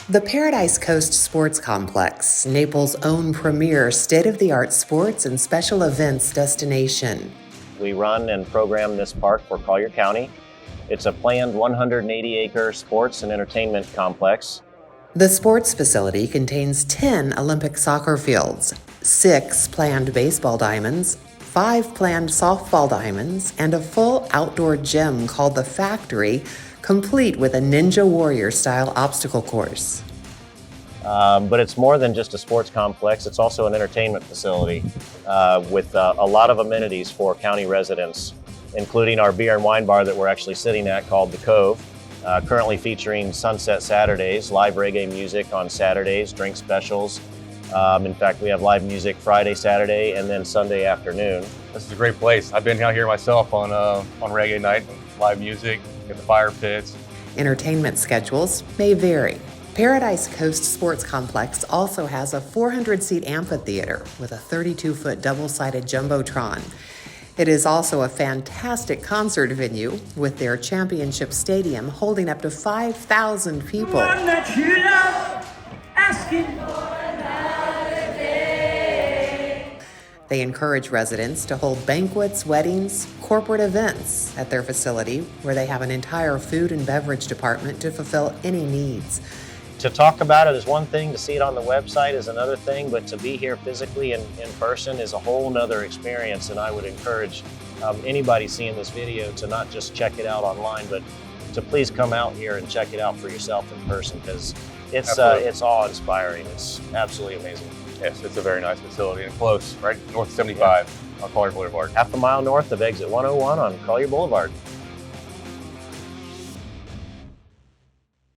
The Paradise Coast Sports Complex, Naples' own premier state-of-the-art sports and special events destination. We run and program this park for Collier County. It's a planned 180-acre sports and entertainment complex. The sports facility contains 10 Olympic soccer fields, 6 planned baseball diamonds, 5 planned softball diamonds, and a full outdoor gym called The Factory, complete with a Ninja Warrior-style obstacle course. But it's more than just a sports complex. It's also an entertainment facility with a lot of amenities for county residents, including our beer and wine bar that we're actually sitting at called The Cove, currently featuring Sunset Saturdays, live reggae music on Saturdays, drink specials. In fact, we have live music Friday, Saturday, and then Sunday afternoon. This is a great place. I've been out here myself on reggae night, live music, get the fire pits. Entertainment schedules may vary. Paradise Coast Sports Complex also has a 400-seat amphitheater with a 32-foot double-sided jumbotron. It is also a fantastic concert venue with their championship stadium holding up to 5,000 people. One that you love, asking. They encourage residents to hold banquets, weddings, corporate events at their facility, where they have an entire food and beverage department to fulfill any needs. To talk about it is one thing, to see it on the website is another thing, but to be here physically in person is a whole nother experience, and I would encourage anybody seeing this video to not just check it out online, but to please come out here and check it out for yourself in person, because it's awe-inspiring. It's absolutely amazing. Yes, it's a very nice facility and close, right north of 75 on Collier Boulevard. Half a mile north of exit 101 on Collier Boulevard.